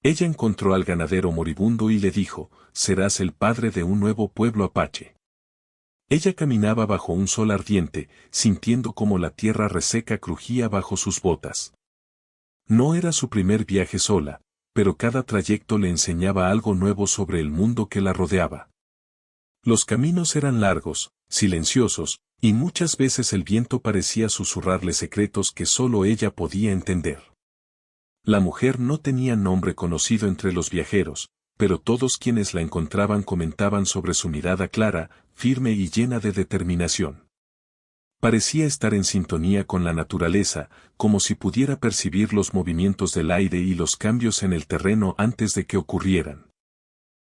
Ella encontró al ganadero moribundo y le dijo, serás el padre de un nuevo pueblo apache. Ella caminaba bajo un sol ardiente, sintiendo como la tierra reseca crujía bajo sus botas. No era su primer viaje sola, pero cada trayecto le enseñaba algo nuevo sobre el mundo que la rodeaba. Los caminos eran largos, silenciosos, y muchas veces el viento parecía susurrarle secretos que solo ella podía entender. La mujer no tenía nombre conocido entre los viajeros, pero todos quienes la encontraban comentaban sobre su mirada clara, firme y llena de determinación. Parecía estar en sintonía con la naturaleza, como si pudiera percibir los movimientos del aire y los cambios en el terreno antes de que ocurrieran.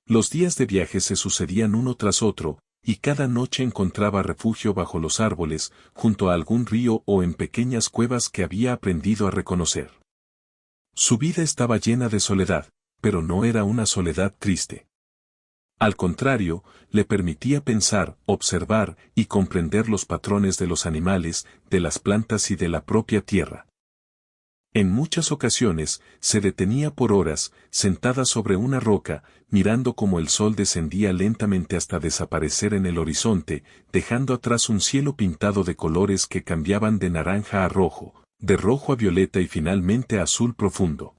Los días de viaje se sucedían uno tras otro, y cada noche encontraba refugio bajo los árboles, junto a algún río o en pequeñas cuevas que había aprendido a reconocer. Su vida estaba llena de soledad, pero no era una soledad triste. Al contrario, le permitía pensar, observar y comprender los patrones de los animales, de las plantas y de la propia tierra. En muchas ocasiones, se detenía por horas, sentada sobre una roca, mirando cómo el sol descendía lentamente hasta desaparecer en el horizonte, dejando atrás un cielo pintado de colores que cambiaban de naranja a rojo, de rojo a violeta y finalmente a azul profundo.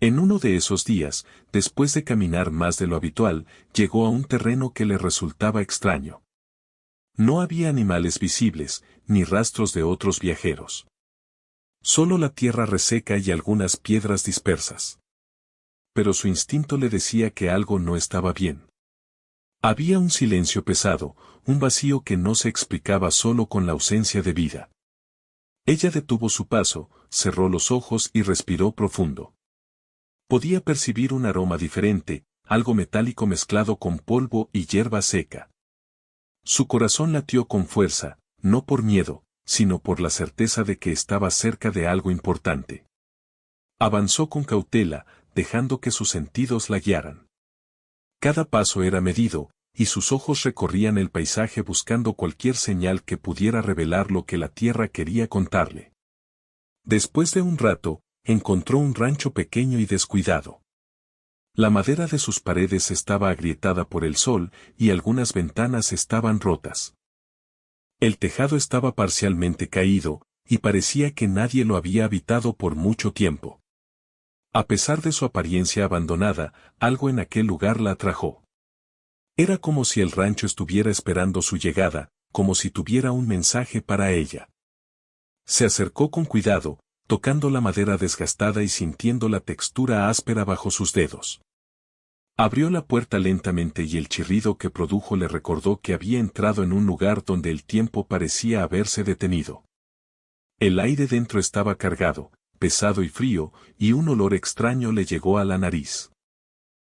En uno de esos días, después de caminar más de lo habitual, llegó a un terreno que le resultaba extraño. No había animales visibles, ni rastros de otros viajeros. Solo la tierra reseca y algunas piedras dispersas. Pero su instinto le decía que algo no estaba bien. Había un silencio pesado, un vacío que no se explicaba solo con la ausencia de vida. Ella detuvo su paso, cerró los ojos y respiró profundo. Podía percibir un aroma diferente, algo metálico mezclado con polvo y hierba seca. Su corazón latió con fuerza, no por miedo, sino por la certeza de que estaba cerca de algo importante. Avanzó con cautela, dejando que sus sentidos la guiaran. Cada paso era medido, y sus ojos recorrían el paisaje buscando cualquier señal que pudiera revelar lo que la tierra quería contarle. Después de un rato, encontró un rancho pequeño y descuidado. La madera de sus paredes estaba agrietada por el sol y algunas ventanas estaban rotas. El tejado estaba parcialmente caído, y parecía que nadie lo había habitado por mucho tiempo. A pesar de su apariencia abandonada, algo en aquel lugar la atrajo. Era como si el rancho estuviera esperando su llegada, como si tuviera un mensaje para ella. Se acercó con cuidado, tocando la madera desgastada y sintiendo la textura áspera bajo sus dedos. Abrió la puerta lentamente y el chirrido que produjo le recordó que había entrado en un lugar donde el tiempo parecía haberse detenido. El aire dentro estaba cargado, pesado y frío, y un olor extraño le llegó a la nariz.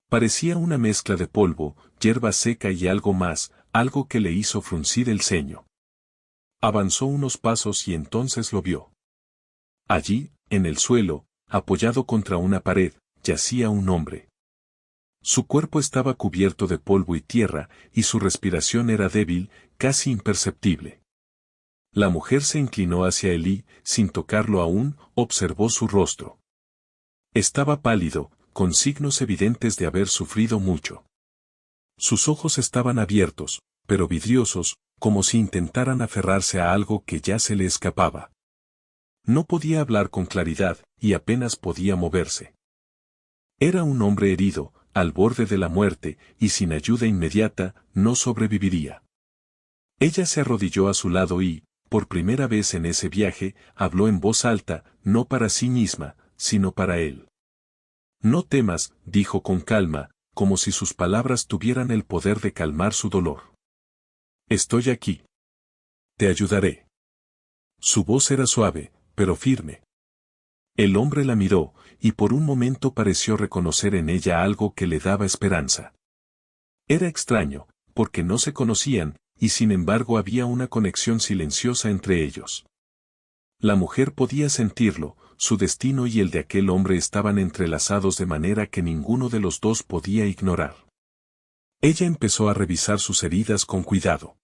Parecía una mezcla de polvo, hierba seca y algo más, algo que le hizo fruncir el ceño. Avanzó unos pasos y entonces lo vio. Allí, en el suelo, apoyado contra una pared, yacía un hombre. Su cuerpo estaba cubierto de polvo y tierra, y su respiración era débil, casi imperceptible. La mujer se inclinó hacia él y, sin tocarlo aún, observó su rostro. Estaba pálido, con signos evidentes de haber sufrido mucho. Sus ojos estaban abiertos, pero vidriosos, como si intentaran aferrarse a algo que ya se le escapaba. No podía hablar con claridad, y apenas podía moverse. Era un hombre herido, al borde de la muerte, y sin ayuda inmediata, no sobreviviría. Ella se arrodilló a su lado y, por primera vez en ese viaje, habló en voz alta, no para sí misma, sino para él. No temas, dijo con calma, como si sus palabras tuvieran el poder de calmar su dolor. Estoy aquí. Te ayudaré. Su voz era suave, pero firme. El hombre la miró, y por un momento pareció reconocer en ella algo que le daba esperanza. Era extraño, porque no se conocían, y sin embargo había una conexión silenciosa entre ellos. La mujer podía sentirlo, su destino y el de aquel hombre estaban entrelazados de manera que ninguno de los dos podía ignorar. Ella empezó a revisar sus heridas con cuidado.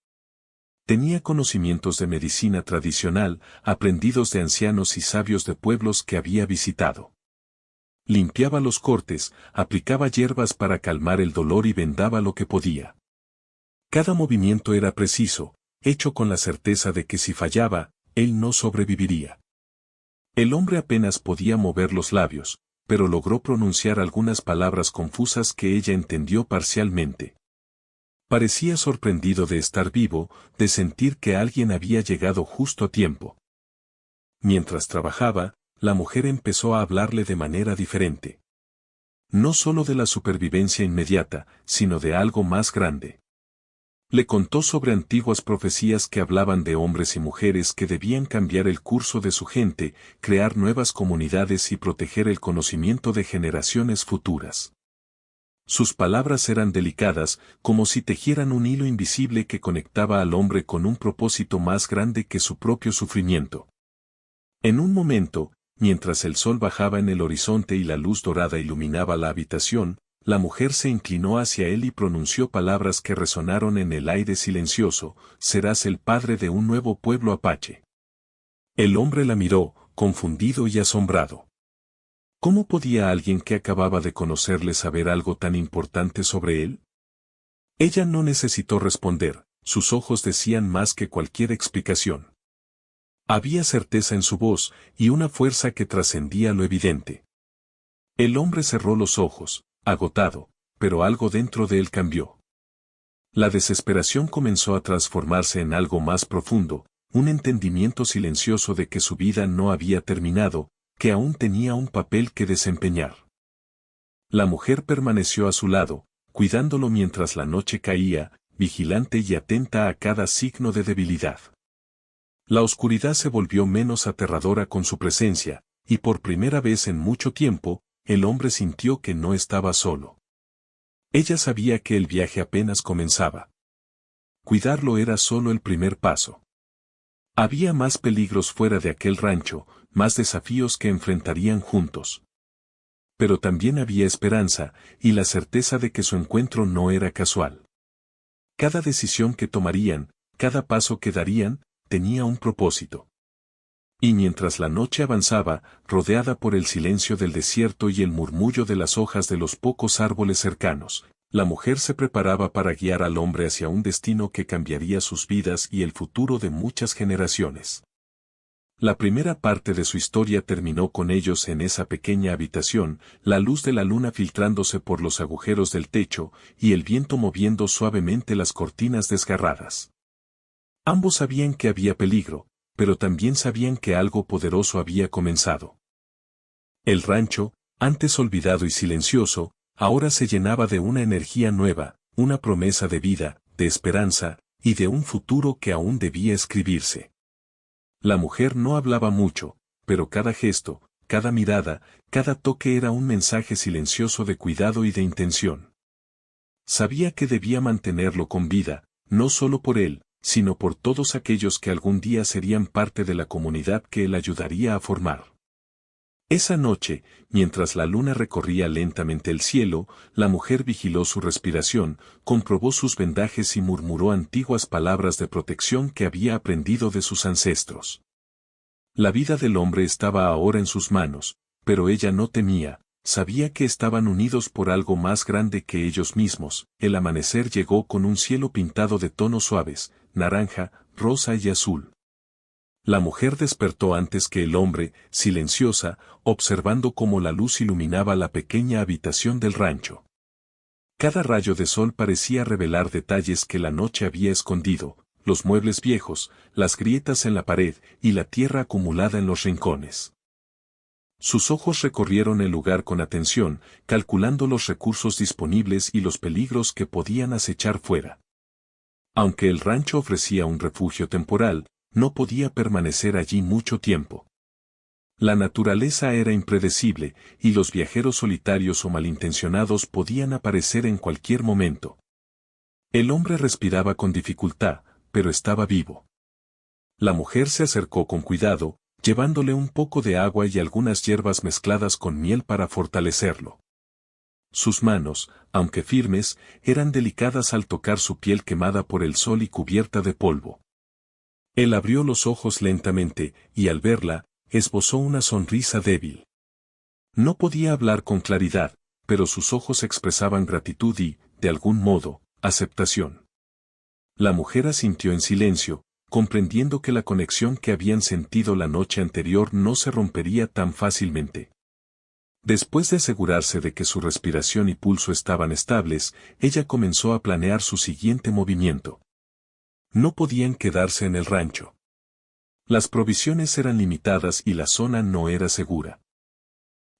Tenía conocimientos de medicina tradicional, aprendidos de ancianos y sabios de pueblos que había visitado. Limpiaba los cortes, aplicaba hierbas para calmar el dolor y vendaba lo que podía. Cada movimiento era preciso, hecho con la certeza de que si fallaba, él no sobreviviría. El hombre apenas podía mover los labios, pero logró pronunciar algunas palabras confusas que ella entendió parcialmente. Parecía sorprendido de estar vivo, de sentir que alguien había llegado justo a tiempo. Mientras trabajaba, la mujer empezó a hablarle de manera diferente. No solo de la supervivencia inmediata, sino de algo más grande. Le contó sobre antiguas profecías que hablaban de hombres y mujeres que debían cambiar el curso de su gente, crear nuevas comunidades y proteger el conocimiento de generaciones futuras. Sus palabras eran delicadas, como si tejieran un hilo invisible que conectaba al hombre con un propósito más grande que su propio sufrimiento. En un momento, mientras el sol bajaba en el horizonte y la luz dorada iluminaba la habitación, la mujer se inclinó hacia él y pronunció palabras que resonaron en el aire silencioso: serás el padre de un nuevo pueblo apache. El hombre la miró, confundido y asombrado. ¿Cómo podía alguien que acababa de conocerle saber algo tan importante sobre él? Ella no necesitó responder, sus ojos decían más que cualquier explicación. Había certeza en su voz, y una fuerza que trascendía lo evidente. El hombre cerró los ojos, agotado, pero algo dentro de él cambió. La desesperación comenzó a transformarse en algo más profundo, un entendimiento silencioso de que su vida no había terminado, que aún tenía un papel que desempeñar. La mujer permaneció a su lado, cuidándolo mientras la noche caía, vigilante y atenta a cada signo de debilidad. La oscuridad se volvió menos aterradora con su presencia, y por primera vez en mucho tiempo, el hombre sintió que no estaba solo. Ella sabía que el viaje apenas comenzaba. Cuidarlo era solo el primer paso. Había más peligros fuera de aquel rancho, más desafíos que enfrentarían juntos. Pero también había esperanza, y la certeza de que su encuentro no era casual. Cada decisión que tomarían, cada paso que darían, tenía un propósito. Y mientras la noche avanzaba, rodeada por el silencio del desierto y el murmullo de las hojas de los pocos árboles cercanos, la mujer se preparaba para guiar al hombre hacia un destino que cambiaría sus vidas y el futuro de muchas generaciones. La primera parte de su historia terminó con ellos en esa pequeña habitación, la luz de la luna filtrándose por los agujeros del techo y el viento moviendo suavemente las cortinas desgarradas. Ambos sabían que había peligro, pero también sabían que algo poderoso había comenzado. El rancho, antes olvidado y silencioso, ahora se llenaba de una energía nueva, una promesa de vida, de esperanza, y de un futuro que aún debía escribirse. La mujer no hablaba mucho, pero cada gesto, cada mirada, cada toque era un mensaje silencioso de cuidado y de intención. Sabía que debía mantenerlo con vida, no solo por él, sino por todos aquellos que algún día serían parte de la comunidad que él ayudaría a formar. Esa noche, mientras la luna recorría lentamente el cielo, la mujer vigiló su respiración, comprobó sus vendajes y murmuró antiguas palabras de protección que había aprendido de sus ancestros. La vida del hombre estaba ahora en sus manos, pero ella no temía, sabía que estaban unidos por algo más grande que ellos mismos. El amanecer llegó con un cielo pintado de tonos suaves, naranja, rosa y azul. La mujer despertó antes que el hombre, silenciosa, observando cómo la luz iluminaba la pequeña habitación del rancho. Cada rayo de sol parecía revelar detalles que la noche había escondido, los muebles viejos, las grietas en la pared y la tierra acumulada en los rincones. Sus ojos recorrieron el lugar con atención, calculando los recursos disponibles y los peligros que podían acechar fuera. Aunque el rancho ofrecía un refugio temporal, no podía permanecer allí mucho tiempo. La naturaleza era impredecible, y los viajeros solitarios o malintencionados podían aparecer en cualquier momento. El hombre respiraba con dificultad, pero estaba vivo. La mujer se acercó con cuidado, llevándole un poco de agua y algunas hierbas mezcladas con miel para fortalecerlo. Sus manos, aunque firmes, eran delicadas al tocar su piel quemada por el sol y cubierta de polvo. Él abrió los ojos lentamente, y al verla, esbozó una sonrisa débil. No podía hablar con claridad, pero sus ojos expresaban gratitud y, de algún modo, aceptación. La mujer asintió en silencio, comprendiendo que la conexión que habían sentido la noche anterior no se rompería tan fácilmente. Después de asegurarse de que su respiración y pulso estaban estables, ella comenzó a planear su siguiente movimiento. No podían quedarse en el rancho. Las provisiones eran limitadas y la zona no era segura.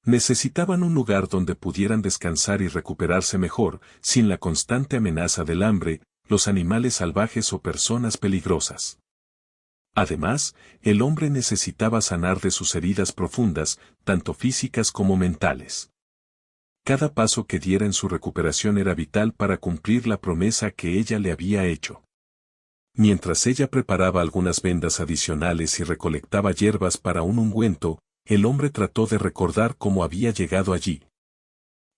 Necesitaban un lugar donde pudieran descansar y recuperarse mejor, sin la constante amenaza del hambre, los animales salvajes o personas peligrosas. Además, el hombre necesitaba sanar de sus heridas profundas, tanto físicas como mentales. Cada paso que diera en su recuperación era vital para cumplir la promesa que ella le había hecho. Mientras ella preparaba algunas vendas adicionales y recolectaba hierbas para un ungüento, el hombre trató de recordar cómo había llegado allí.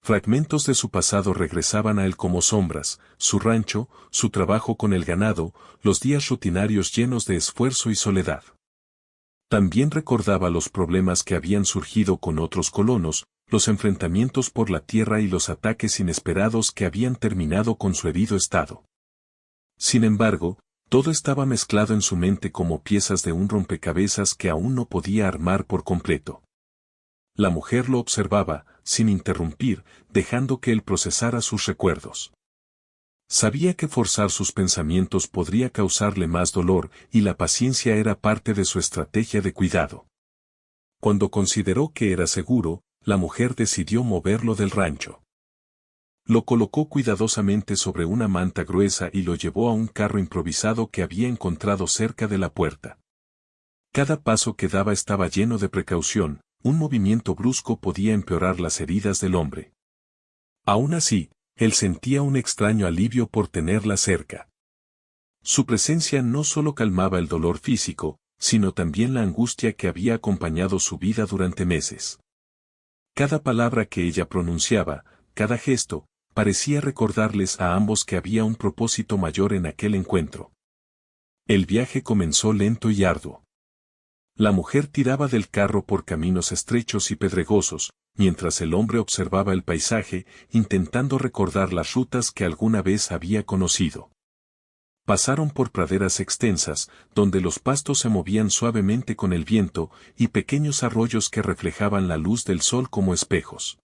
Fragmentos de su pasado regresaban a él como sombras, su rancho, su trabajo con el ganado, los días rutinarios llenos de esfuerzo y soledad. También recordaba los problemas que habían surgido con otros colonos, los enfrentamientos por la tierra y los ataques inesperados que habían terminado con su herido estado. Sin embargo, todo estaba mezclado en su mente como piezas de un rompecabezas que aún no podía armar por completo. La mujer lo observaba, sin interrumpir, dejando que él procesara sus recuerdos. Sabía que forzar sus pensamientos podría causarle más dolor, y la paciencia era parte de su estrategia de cuidado. Cuando consideró que era seguro, la mujer decidió moverlo del rancho. Lo colocó cuidadosamente sobre una manta gruesa y lo llevó a un carro improvisado que había encontrado cerca de la puerta. Cada paso que daba estaba lleno de precaución, un movimiento brusco podía empeorar las heridas del hombre. Aún así, él sentía un extraño alivio por tenerla cerca. Su presencia no solo calmaba el dolor físico, sino también la angustia que había acompañado su vida durante meses. Cada palabra que ella pronunciaba, cada gesto, parecía recordarles a ambos que había un propósito mayor en aquel encuentro. El viaje comenzó lento y arduo. La mujer tiraba del carro por caminos estrechos y pedregosos, mientras el hombre observaba el paisaje, intentando recordar las rutas que alguna vez había conocido. Pasaron por praderas extensas, donde los pastos se movían suavemente con el viento, y pequeños arroyos que reflejaban la luz del sol como espejos.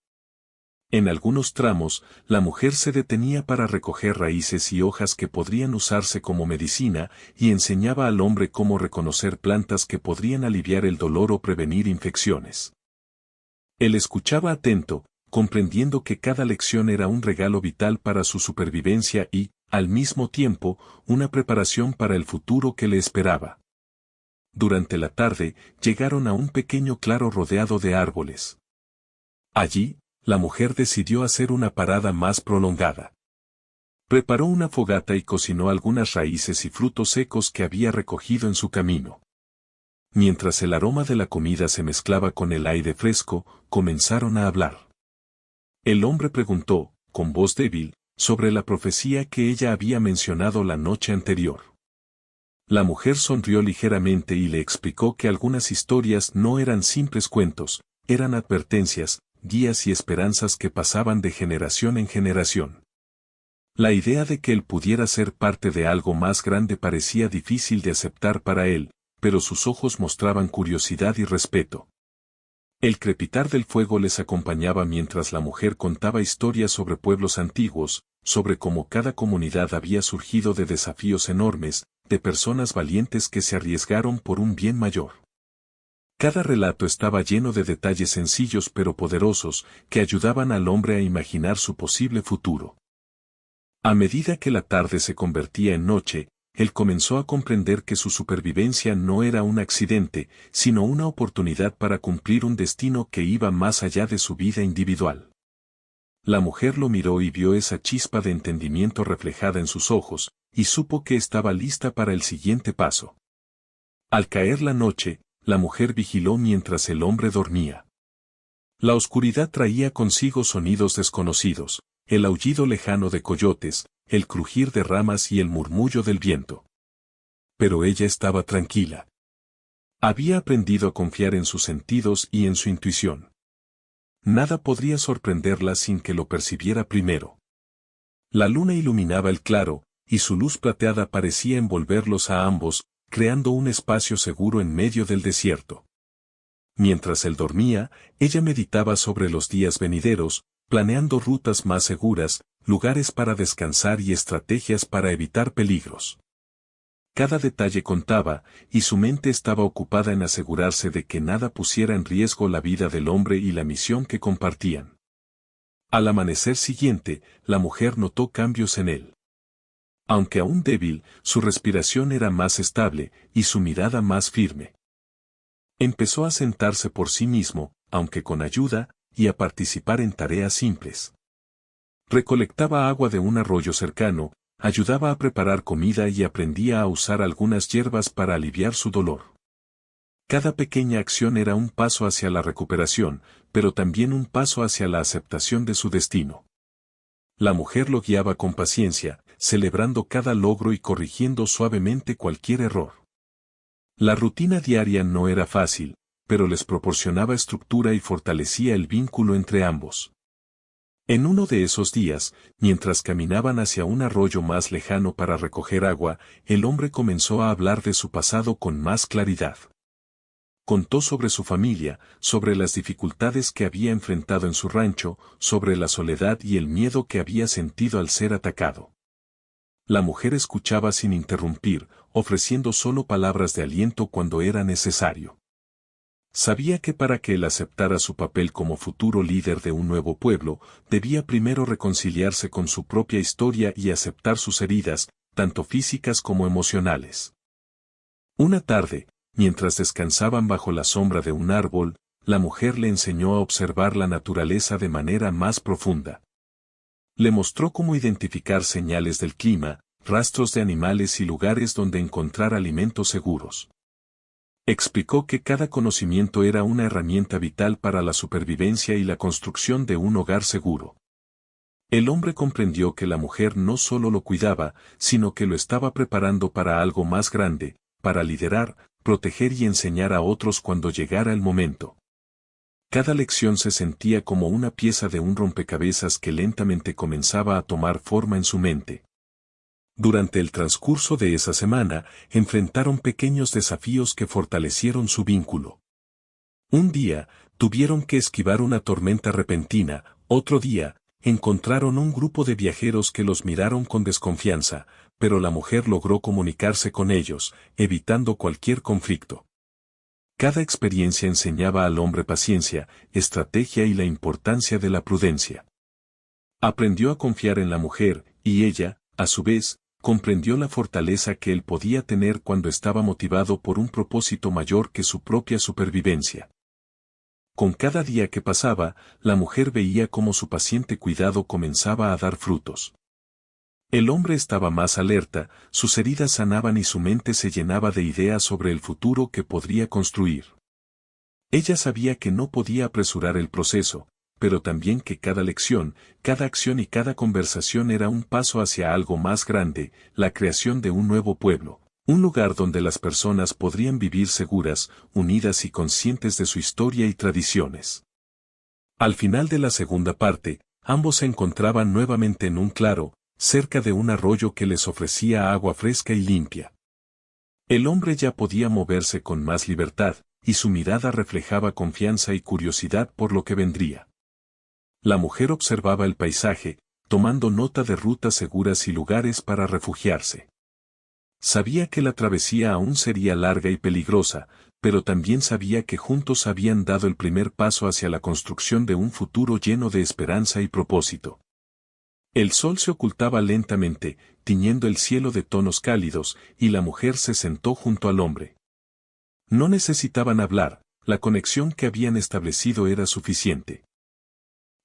En algunos tramos, la mujer se detenía para recoger raíces y hojas que podrían usarse como medicina, y enseñaba al hombre cómo reconocer plantas que podrían aliviar el dolor o prevenir infecciones. Él escuchaba atento, comprendiendo que cada lección era un regalo vital para su supervivencia y, al mismo tiempo, una preparación para el futuro que le esperaba. Durante la tarde, llegaron a un pequeño claro rodeado de árboles. Allí, la mujer decidió hacer una parada más prolongada. Preparó una fogata y cocinó algunas raíces y frutos secos que había recogido en su camino. Mientras el aroma de la comida se mezclaba con el aire fresco, comenzaron a hablar. El hombre preguntó, con voz débil, sobre la profecía que ella había mencionado la noche anterior. La mujer sonrió ligeramente y le explicó que algunas historias no eran simples cuentos, eran advertencias, guías y esperanzas que pasaban de generación en generación. La idea de que él pudiera ser parte de algo más grande parecía difícil de aceptar para él, pero sus ojos mostraban curiosidad y respeto. El crepitar del fuego les acompañaba mientras la mujer contaba historias sobre pueblos antiguos, sobre cómo cada comunidad había surgido de desafíos enormes, de personas valientes que se arriesgaron por un bien mayor. Cada relato estaba lleno de detalles sencillos pero poderosos, que ayudaban al hombre a imaginar su posible futuro. A medida que la tarde se convertía en noche, él comenzó a comprender que su supervivencia no era un accidente, sino una oportunidad para cumplir un destino que iba más allá de su vida individual. La mujer lo miró y vio esa chispa de entendimiento reflejada en sus ojos, y supo que estaba lista para el siguiente paso. Al caer la noche, la mujer vigiló mientras el hombre dormía. La oscuridad traía consigo sonidos desconocidos, el aullido lejano de coyotes, el crujir de ramas y el murmullo del viento. Pero ella estaba tranquila. Había aprendido a confiar en sus sentidos y en su intuición. Nada podría sorprenderla sin que lo percibiera primero. La luna iluminaba el claro, y su luz plateada parecía envolverlos a ambos, creando un espacio seguro en medio del desierto. Mientras él dormía, ella meditaba sobre los días venideros, planeando rutas más seguras, lugares para descansar y estrategias para evitar peligros. Cada detalle contaba, y su mente estaba ocupada en asegurarse de que nada pusiera en riesgo la vida del hombre y la misión que compartían. Al amanecer siguiente, la mujer notó cambios en él. Aunque aún débil, su respiración era más estable, y su mirada más firme. Empezó a sentarse por sí mismo, aunque con ayuda, y a participar en tareas simples. Recolectaba agua de un arroyo cercano, ayudaba a preparar comida y aprendía a usar algunas hierbas para aliviar su dolor. Cada pequeña acción era un paso hacia la recuperación, pero también un paso hacia la aceptación de su destino. La mujer lo guiaba con paciencia, celebrando cada logro y corrigiendo suavemente cualquier error. La rutina diaria no era fácil, pero les proporcionaba estructura y fortalecía el vínculo entre ambos. En uno de esos días, mientras caminaban hacia un arroyo más lejano para recoger agua, el hombre comenzó a hablar de su pasado con más claridad. Contó sobre su familia, sobre las dificultades que había enfrentado en su rancho, sobre la soledad y el miedo que había sentido al ser atacado. La mujer escuchaba sin interrumpir, ofreciendo solo palabras de aliento cuando era necesario. Sabía que para que él aceptara su papel como futuro líder de un nuevo pueblo, debía primero reconciliarse con su propia historia y aceptar sus heridas, tanto físicas como emocionales. Una tarde, mientras descansaban bajo la sombra de un árbol, la mujer le enseñó a observar la naturaleza de manera más profunda. Le mostró cómo identificar señales del clima, rastros de animales y lugares donde encontrar alimentos seguros. Explicó que cada conocimiento era una herramienta vital para la supervivencia y la construcción de un hogar seguro. El hombre comprendió que la mujer no solo lo cuidaba, sino que lo estaba preparando para algo más grande, para liderar, proteger y enseñar a otros cuando llegara el momento. Cada lección se sentía como una pieza de un rompecabezas que lentamente comenzaba a tomar forma en su mente. Durante el transcurso de esa semana, enfrentaron pequeños desafíos que fortalecieron su vínculo. Un día, tuvieron que esquivar una tormenta repentina, otro día, encontraron un grupo de viajeros que los miraron con desconfianza, pero la mujer logró comunicarse con ellos, evitando cualquier conflicto. Cada experiencia enseñaba al hombre paciencia, estrategia y la importancia de la prudencia. Aprendió a confiar en la mujer, y ella, a su vez, comprendió la fortaleza que él podía tener cuando estaba motivado por un propósito mayor que su propia supervivencia. Con cada día que pasaba, la mujer veía cómo su paciente cuidado comenzaba a dar frutos. El hombre estaba más alerta, sus heridas sanaban y su mente se llenaba de ideas sobre el futuro que podría construir. Ella sabía que no podía apresurar el proceso, pero también que cada lección, cada acción y cada conversación era un paso hacia algo más grande, la creación de un nuevo pueblo, un lugar donde las personas podrían vivir seguras, unidas y conscientes de su historia y tradiciones. Al final de la segunda parte, ambos se encontraban nuevamente en un claro, cerca de un arroyo que les ofrecía agua fresca y limpia. El hombre ya podía moverse con más libertad, y su mirada reflejaba confianza y curiosidad por lo que vendría. La mujer observaba el paisaje, tomando nota de rutas seguras y lugares para refugiarse. Sabía que la travesía aún sería larga y peligrosa, pero también sabía que juntos habían dado el primer paso hacia la construcción de un futuro lleno de esperanza y propósito. El sol se ocultaba lentamente, tiñendo el cielo de tonos cálidos, y la mujer se sentó junto al hombre. No necesitaban hablar, la conexión que habían establecido era suficiente.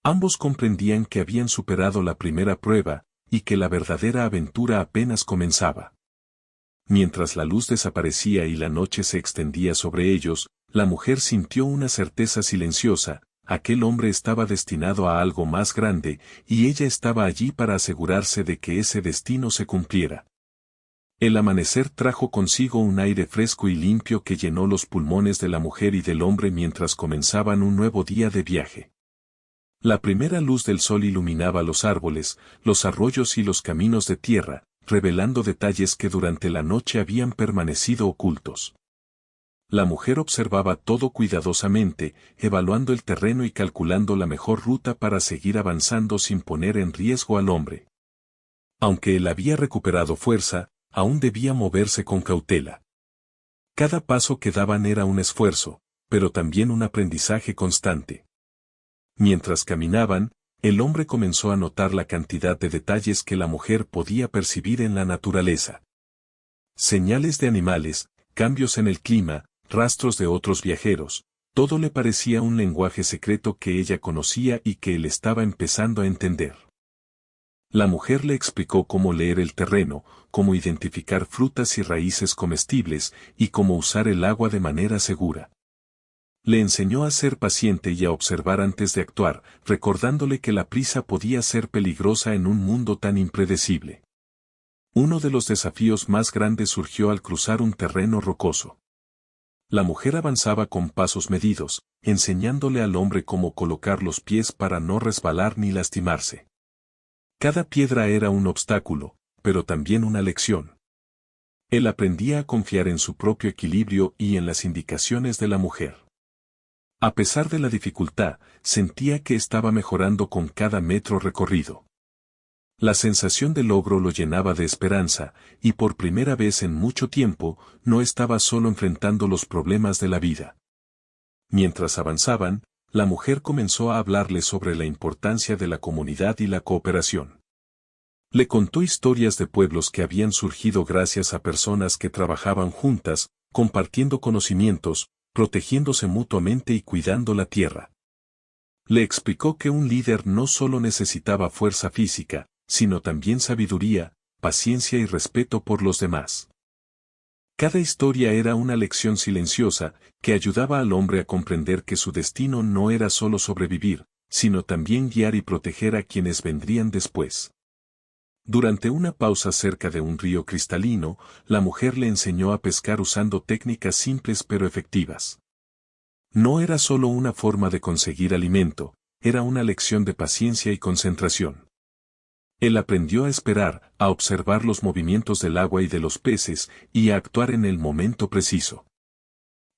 Ambos comprendían que habían superado la primera prueba, y que la verdadera aventura apenas comenzaba. Mientras la luz desaparecía y la noche se extendía sobre ellos, la mujer sintió una certeza silenciosa: aquel hombre estaba destinado a algo más grande, y ella estaba allí para asegurarse de que ese destino se cumpliera. El amanecer trajo consigo un aire fresco y limpio que llenó los pulmones de la mujer y del hombre mientras comenzaban un nuevo día de viaje. La primera luz del sol iluminaba los árboles, los arroyos y los caminos de tierra, revelando detalles que durante la noche habían permanecido ocultos. La mujer observaba todo cuidadosamente, evaluando el terreno y calculando la mejor ruta para seguir avanzando sin poner en riesgo al hombre. Aunque él había recuperado fuerza, aún debía moverse con cautela. Cada paso que daban era un esfuerzo, pero también un aprendizaje constante. Mientras caminaban, el hombre comenzó a notar la cantidad de detalles que la mujer podía percibir en la naturaleza. Señales de animales, cambios en el clima, rastros de otros viajeros, todo le parecía un lenguaje secreto que ella conocía y que él estaba empezando a entender. La mujer le explicó cómo leer el terreno, cómo identificar frutas y raíces comestibles, y cómo usar el agua de manera segura. Le enseñó a ser paciente y a observar antes de actuar, recordándole que la prisa podía ser peligrosa en un mundo tan impredecible. Uno de los desafíos más grandes surgió al cruzar un terreno rocoso. La mujer avanzaba con pasos medidos, enseñándole al hombre cómo colocar los pies para no resbalar ni lastimarse. Cada piedra era un obstáculo, pero también una lección. Él aprendía a confiar en su propio equilibrio y en las indicaciones de la mujer. A pesar de la dificultad, sentía que estaba mejorando con cada metro recorrido. La sensación de logro lo llenaba de esperanza, y por primera vez en mucho tiempo, no estaba solo enfrentando los problemas de la vida. Mientras avanzaban, la mujer comenzó a hablarle sobre la importancia de la comunidad y la cooperación. Le contó historias de pueblos que habían surgido gracias a personas que trabajaban juntas, compartiendo conocimientos, protegiéndose mutuamente y cuidando la tierra. Le explicó que un líder no solo necesitaba fuerza física, sino también sabiduría, paciencia y respeto por los demás. Cada historia era una lección silenciosa, que ayudaba al hombre a comprender que su destino no era solo sobrevivir, sino también guiar y proteger a quienes vendrían después. Durante una pausa cerca de un río cristalino, la mujer le enseñó a pescar usando técnicas simples pero efectivas. No era solo una forma de conseguir alimento, era una lección de paciencia y concentración. Él aprendió a esperar, a observar los movimientos del agua y de los peces, y a actuar en el momento preciso.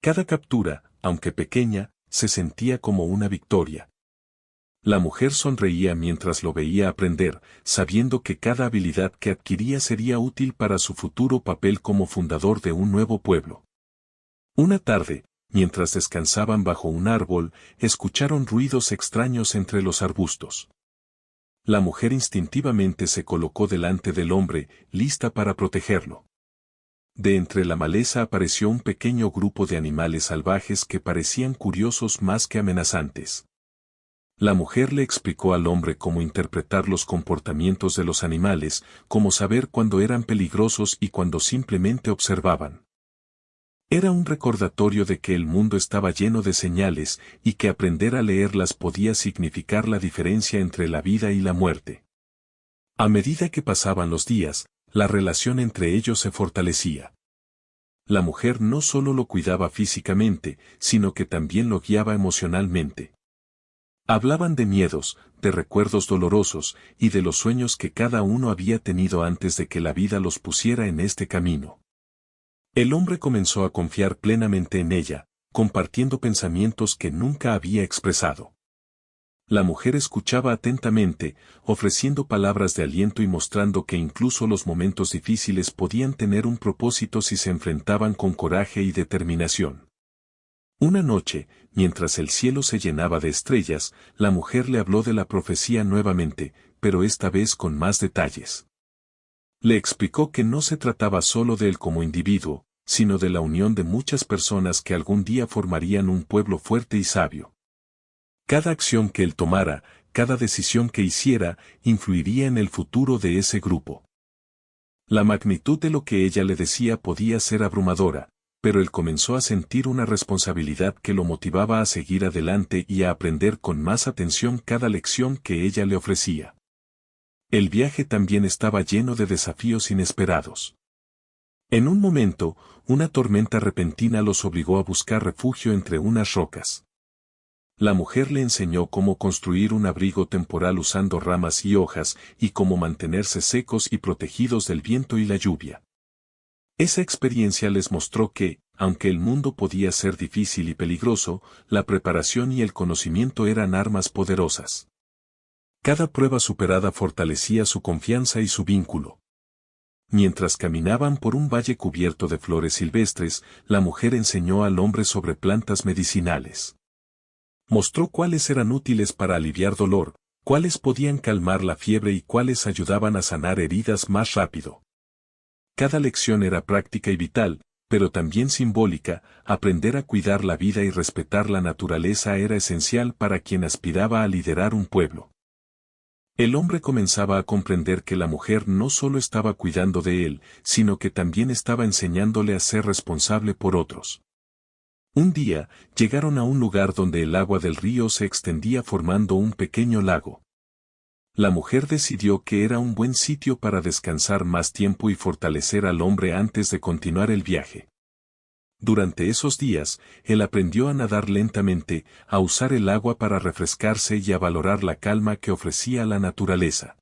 Cada captura, aunque pequeña, se sentía como una victoria. La mujer sonreía mientras lo veía aprender, sabiendo que cada habilidad que adquiría sería útil para su futuro papel como fundador de un nuevo pueblo. Una tarde, mientras descansaban bajo un árbol, escucharon ruidos extraños entre los arbustos. La mujer instintivamente se colocó delante del hombre, lista para protegerlo. De entre la maleza apareció un pequeño grupo de animales salvajes que parecían curiosos más que amenazantes. La mujer le explicó al hombre cómo interpretar los comportamientos de los animales, cómo saber cuándo eran peligrosos y cuándo simplemente observaban. Era un recordatorio de que el mundo estaba lleno de señales y que aprender a leerlas podía significar la diferencia entre la vida y la muerte. A medida que pasaban los días, la relación entre ellos se fortalecía. La mujer no solo lo cuidaba físicamente, sino que también lo guiaba emocionalmente. Hablaban de miedos, de recuerdos dolorosos y de los sueños que cada uno había tenido antes de que la vida los pusiera en este camino. El hombre comenzó a confiar plenamente en ella, compartiendo pensamientos que nunca había expresado. La mujer escuchaba atentamente, ofreciendo palabras de aliento y mostrando que incluso los momentos difíciles podían tener un propósito si se enfrentaban con coraje y determinación. Una noche, mientras el cielo se llenaba de estrellas, la mujer le habló de la profecía nuevamente, pero esta vez con más detalles. Le explicó que no se trataba solo de él como individuo, sino de la unión de muchas personas que algún día formarían un pueblo fuerte y sabio. Cada acción que él tomara, cada decisión que hiciera, influiría en el futuro de ese grupo. La magnitud de lo que ella le decía podía ser abrumadora, pero él comenzó a sentir una responsabilidad que lo motivaba a seguir adelante y a aprender con más atención cada lección que ella le ofrecía. El viaje también estaba lleno de desafíos inesperados. En un momento, una tormenta repentina los obligó a buscar refugio entre unas rocas. La mujer le enseñó cómo construir un abrigo temporal usando ramas y hojas y cómo mantenerse secos y protegidos del viento y la lluvia. Esa experiencia les mostró que, aunque el mundo podía ser difícil y peligroso, la preparación y el conocimiento eran armas poderosas. Cada prueba superada fortalecía su confianza y su vínculo. Mientras caminaban por un valle cubierto de flores silvestres, la mujer enseñó al hombre sobre plantas medicinales. Mostró cuáles eran útiles para aliviar dolor, cuáles podían calmar la fiebre y cuáles ayudaban a sanar heridas más rápido. Cada lección era práctica y vital, pero también simbólica. Aprender a cuidar la vida y respetar la naturaleza era esencial para quien aspiraba a liderar un pueblo. El hombre comenzaba a comprender que la mujer no solo estaba cuidando de él, sino que también estaba enseñándole a ser responsable por otros. Un día, llegaron a un lugar donde el agua del río se extendía formando un pequeño lago. La mujer decidió que era un buen sitio para descansar más tiempo y fortalecer al hombre antes de continuar el viaje. Durante esos días, él aprendió a nadar lentamente, a usar el agua para refrescarse y a valorar la calma que ofrecía la naturaleza.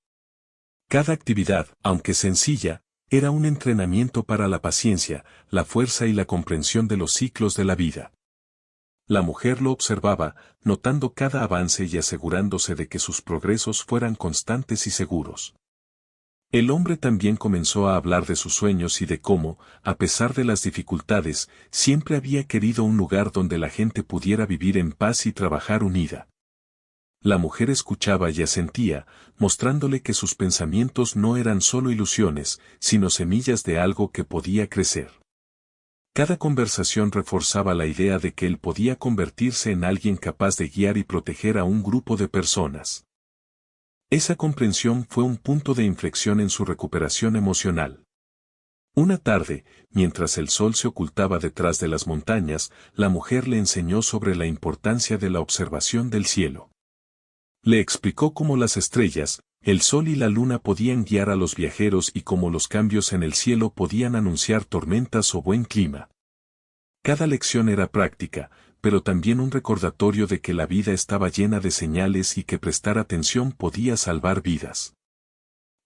Cada actividad, aunque sencilla, era un entrenamiento para la paciencia, la fuerza y la comprensión de los ciclos de la vida. La mujer lo observaba, notando cada avance y asegurándose de que sus progresos fueran constantes y seguros. El hombre también comenzó a hablar de sus sueños y de cómo, a pesar de las dificultades, siempre había querido un lugar donde la gente pudiera vivir en paz y trabajar unida. La mujer escuchaba y asentía, mostrándole que sus pensamientos no eran solo ilusiones, sino semillas de algo que podía crecer. Cada conversación reforzaba la idea de que él podía convertirse en alguien capaz de guiar y proteger a un grupo de personas. Esa comprensión fue un punto de inflexión en su recuperación emocional. Una tarde, mientras el sol se ocultaba detrás de las montañas, la mujer le enseñó sobre la importancia de la observación del cielo. Le explicó cómo las estrellas, el sol y la luna podían guiar a los viajeros y cómo los cambios en el cielo podían anunciar tormentas o buen clima. Cada lección era práctica, pero también un recordatorio de que la vida estaba llena de señales y que prestar atención podía salvar vidas.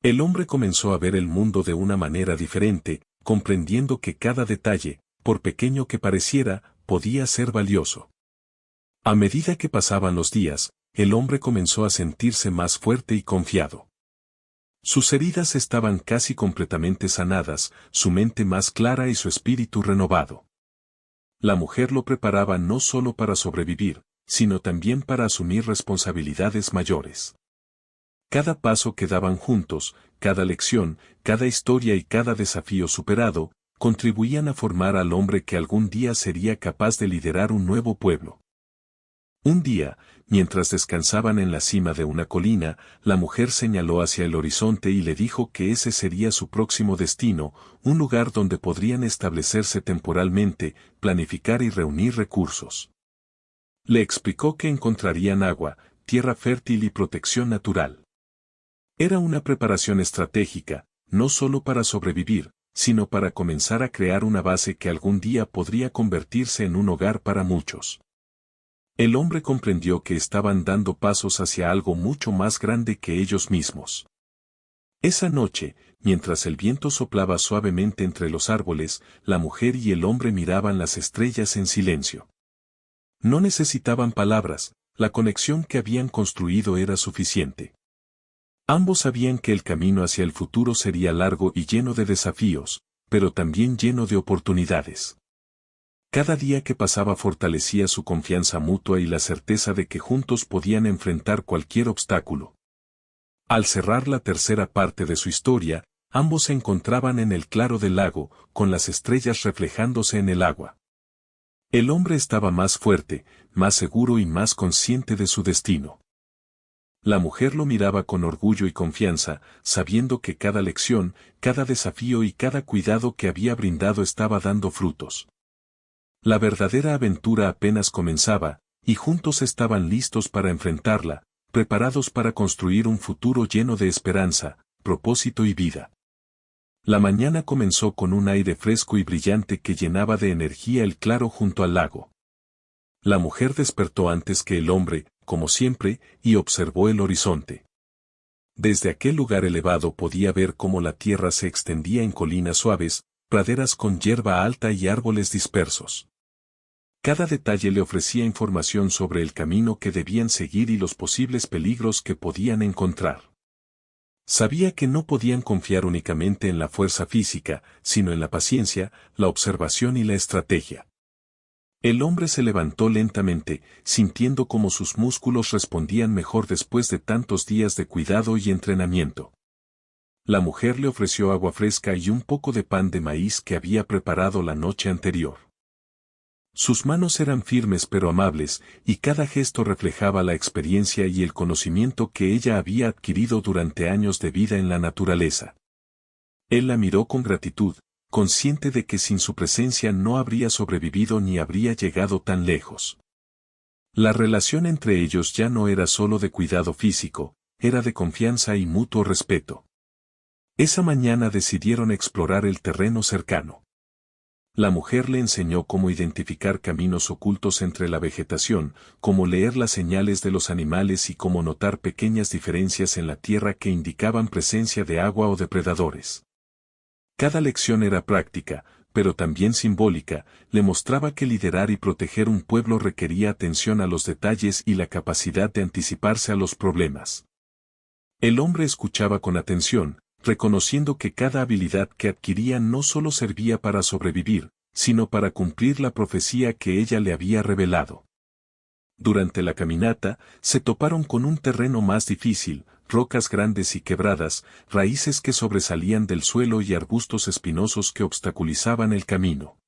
El hombre comenzó a ver el mundo de una manera diferente, comprendiendo que cada detalle, por pequeño que pareciera, podía ser valioso. A medida que pasaban los días, el hombre comenzó a sentirse más fuerte y confiado. Sus heridas estaban casi completamente sanadas, su mente más clara y su espíritu renovado. La mujer lo preparaba no solo para sobrevivir, sino también para asumir responsabilidades mayores. Cada paso que daban juntos, cada lección, cada historia y cada desafío superado, contribuían a formar al hombre que algún día sería capaz de liderar un nuevo pueblo. Un día, mientras descansaban en la cima de una colina, la mujer señaló hacia el horizonte y le dijo que ese sería su próximo destino, un lugar donde podrían establecerse temporalmente, planificar y reunir recursos. Le explicó que encontrarían agua, tierra fértil y protección natural. Era una preparación estratégica, no solo para sobrevivir, sino para comenzar a crear una base que algún día podría convertirse en un hogar para muchos. El hombre comprendió que estaban dando pasos hacia algo mucho más grande que ellos mismos. Esa noche, mientras el viento soplaba suavemente entre los árboles, la mujer y el hombre miraban las estrellas en silencio. No necesitaban palabras, la conexión que habían construido era suficiente. Ambos sabían que el camino hacia el futuro sería largo y lleno de desafíos, pero también lleno de oportunidades. Cada día que pasaba fortalecía su confianza mutua y la certeza de que juntos podían enfrentar cualquier obstáculo. Al cerrar la tercera parte de su historia, ambos se encontraban en el claro del lago, con las estrellas reflejándose en el agua. El hombre estaba más fuerte, más seguro y más consciente de su destino. La mujer lo miraba con orgullo y confianza, sabiendo que cada lección, cada desafío y cada cuidado que había brindado estaba dando frutos. La verdadera aventura apenas comenzaba, y juntos estaban listos para enfrentarla, preparados para construir un futuro lleno de esperanza, propósito y vida. La mañana comenzó con un aire fresco y brillante que llenaba de energía el claro junto al lago. La mujer despertó antes que el hombre, como siempre, y observó el horizonte. Desde aquel lugar elevado podía ver cómo la tierra se extendía en colinas suaves, praderas con hierba alta y árboles dispersos. Cada detalle le ofrecía información sobre el camino que debían seguir y los posibles peligros que podían encontrar. Sabía que no podían confiar únicamente en la fuerza física, sino en la paciencia, la observación y la estrategia. El hombre se levantó lentamente, sintiendo cómo sus músculos respondían mejor después de tantos días de cuidado y entrenamiento. La mujer le ofreció agua fresca y un poco de pan de maíz que había preparado la noche anterior. Sus manos eran firmes pero amables, y cada gesto reflejaba la experiencia y el conocimiento que ella había adquirido durante años de vida en la naturaleza. Él la miró con gratitud, consciente de que sin su presencia no habría sobrevivido ni habría llegado tan lejos. La relación entre ellos ya no era solo de cuidado físico, era de confianza y mutuo respeto. Esa mañana decidieron explorar el terreno cercano. La mujer le enseñó cómo identificar caminos ocultos entre la vegetación, cómo leer las señales de los animales y cómo notar pequeñas diferencias en la tierra que indicaban presencia de agua o depredadores. Cada lección era práctica, pero también simbólica, le mostraba que liderar y proteger un pueblo requería atención a los detalles y la capacidad de anticiparse a los problemas. El hombre escuchaba con atención, reconociendo que cada habilidad que adquiría no solo servía para sobrevivir, sino para cumplir la profecía que ella le había revelado. Durante la caminata, se toparon con un terreno más difícil, rocas grandes y quebradas, raíces que sobresalían del suelo y arbustos espinosos que obstaculizaban el camino.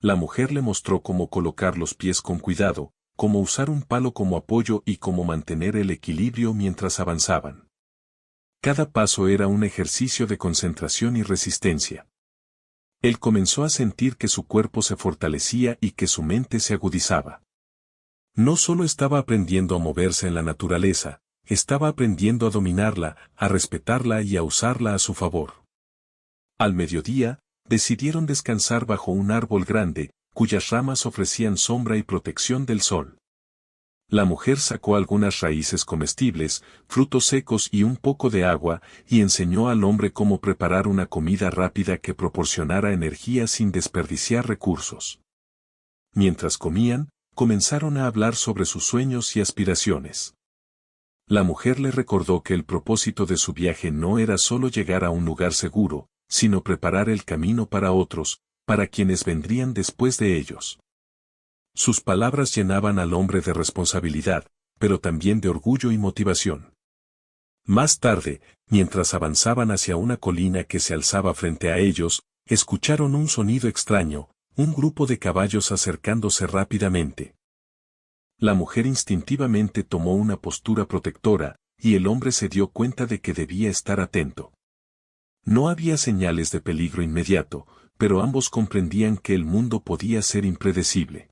La mujer le mostró cómo colocar los pies con cuidado, cómo usar un palo como apoyo y cómo mantener el equilibrio mientras avanzaban. Cada paso era un ejercicio de concentración y resistencia. Él comenzó a sentir que su cuerpo se fortalecía y que su mente se agudizaba. No solo estaba aprendiendo a moverse en la naturaleza, estaba aprendiendo a dominarla, a respetarla y a usarla a su favor. Al mediodía, decidieron descansar bajo un árbol grande, cuyas ramas ofrecían sombra y protección del sol. La mujer sacó algunas raíces comestibles, frutos secos y un poco de agua, y enseñó al hombre cómo preparar una comida rápida que proporcionara energía sin desperdiciar recursos. Mientras comían, comenzaron a hablar sobre sus sueños y aspiraciones. La mujer le recordó que el propósito de su viaje no era solo llegar a un lugar seguro, sino preparar el camino para otros, para quienes vendrían después de ellos. Sus palabras llenaban al hombre de responsabilidad, pero también de orgullo y motivación. Más tarde, mientras avanzaban hacia una colina que se alzaba frente a ellos, escucharon un sonido extraño, un grupo de caballos acercándose rápidamente. La mujer instintivamente tomó una postura protectora, y el hombre se dio cuenta de que debía estar atento. No había señales de peligro inmediato, pero ambos comprendían que el mundo podía ser impredecible.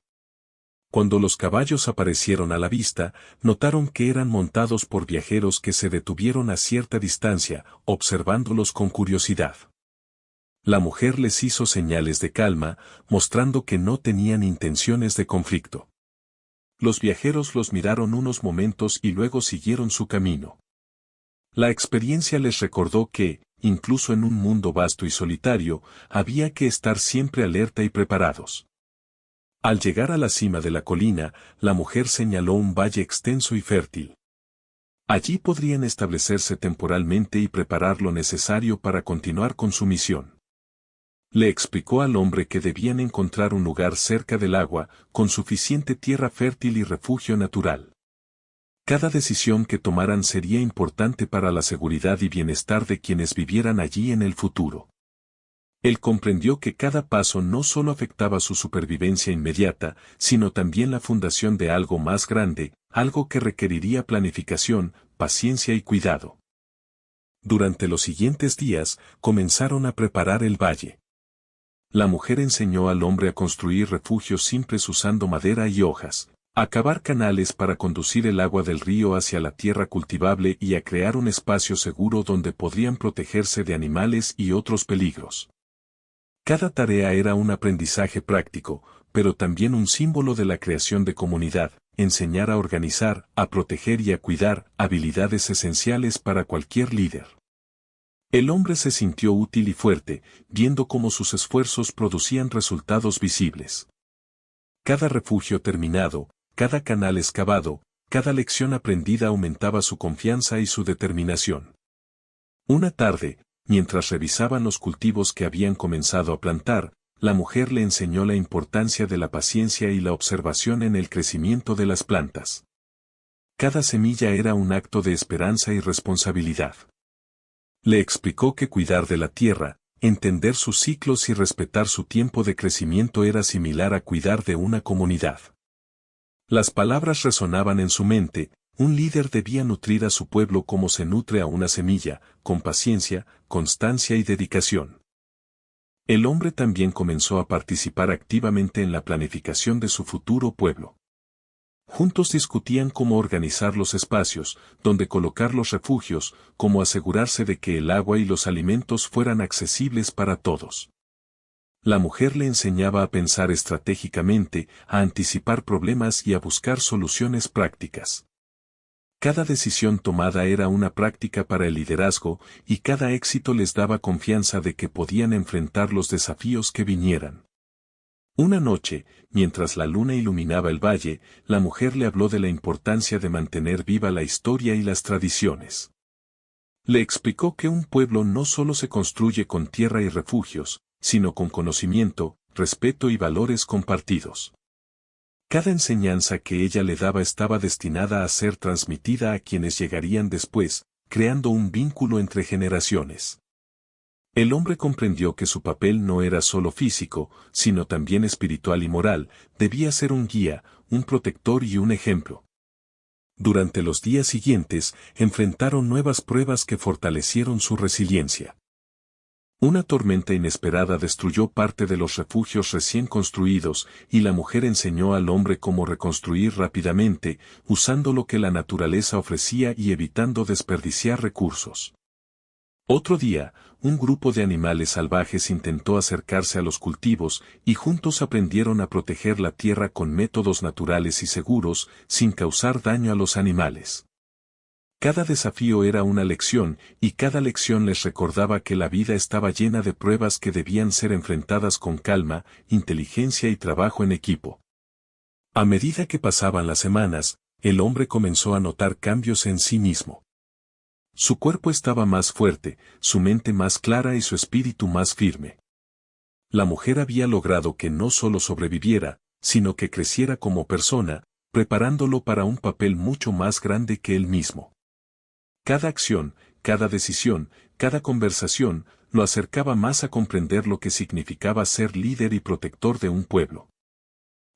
Cuando los caballos aparecieron a la vista, notaron que eran montados por viajeros que se detuvieron a cierta distancia, observándolos con curiosidad. La mujer les hizo señales de calma, mostrando que no tenían intenciones de conflicto. Los viajeros los miraron unos momentos y luego siguieron su camino. La experiencia les recordó que, incluso en un mundo vasto y solitario, había que estar siempre alerta y preparados. Al llegar a la cima de la colina, la mujer señaló un valle extenso y fértil. Allí podrían establecerse temporalmente y preparar lo necesario para continuar con su misión. Le explicó al hombre que debían encontrar un lugar cerca del agua, con suficiente tierra fértil y refugio natural. Cada decisión que tomaran sería importante para la seguridad y bienestar de quienes vivieran allí en el futuro. Él comprendió que cada paso no solo afectaba su supervivencia inmediata, sino también la fundación de algo más grande, algo que requeriría planificación, paciencia y cuidado. Durante los siguientes días, comenzaron a preparar el valle. La mujer enseñó al hombre a construir refugios simples usando madera y hojas, a cavar canales para conducir el agua del río hacia la tierra cultivable y a crear un espacio seguro donde podrían protegerse de animales y otros peligros. Cada tarea era un aprendizaje práctico, pero también un símbolo de la creación de comunidad, enseñar a organizar, a proteger y a cuidar, habilidades esenciales para cualquier líder. El hombre se sintió útil y fuerte, viendo cómo sus esfuerzos producían resultados visibles. Cada refugio terminado, cada canal excavado, cada lección aprendida aumentaba su confianza y su determinación. Una tarde, mientras revisaban los cultivos que habían comenzado a plantar, la mujer le enseñó la importancia de la paciencia y la observación en el crecimiento de las plantas. Cada semilla era un acto de esperanza y responsabilidad. Le explicó que cuidar de la tierra, entender sus ciclos y respetar su tiempo de crecimiento era similar a cuidar de una comunidad. Las palabras resonaban en su mente. Un líder debía nutrir a su pueblo como se nutre a una semilla, con paciencia, constancia y dedicación. El hombre también comenzó a participar activamente en la planificación de su futuro pueblo. Juntos discutían cómo organizar los espacios, dónde colocar los refugios, cómo asegurarse de que el agua y los alimentos fueran accesibles para todos. La mujer le enseñaba a pensar estratégicamente, a anticipar problemas y a buscar soluciones prácticas. Cada decisión tomada era una práctica para el liderazgo, y cada éxito les daba confianza de que podían enfrentar los desafíos que vinieran. Una noche, mientras la luna iluminaba el valle, la mujer le habló de la importancia de mantener viva la historia y las tradiciones. Le explicó que un pueblo no solo se construye con tierra y refugios, sino con conocimiento, respeto y valores compartidos. Cada enseñanza que ella le daba estaba destinada a ser transmitida a quienes llegarían después, creando un vínculo entre generaciones. El hombre comprendió que su papel no era solo físico, sino también espiritual y moral, debía ser un guía, un protector y un ejemplo. Durante los días siguientes, enfrentaron nuevas pruebas que fortalecieron su resiliencia. Una tormenta inesperada destruyó parte de los refugios recién construidos, y la mujer enseñó al hombre cómo reconstruir rápidamente, usando lo que la naturaleza ofrecía y evitando desperdiciar recursos. Otro día, un grupo de animales salvajes intentó acercarse a los cultivos, y juntos aprendieron a proteger la tierra con métodos naturales y seguros, sin causar daño a los animales. Cada desafío era una lección, y cada lección les recordaba que la vida estaba llena de pruebas que debían ser enfrentadas con calma, inteligencia y trabajo en equipo. A medida que pasaban las semanas, el hombre comenzó a notar cambios en sí mismo. Su cuerpo estaba más fuerte, su mente más clara y su espíritu más firme. La mujer había logrado que no solo sobreviviera, sino que creciera como persona, preparándolo para un papel mucho más grande que él mismo. Cada acción, cada decisión, cada conversación, lo acercaba más a comprender lo que significaba ser líder y protector de un pueblo.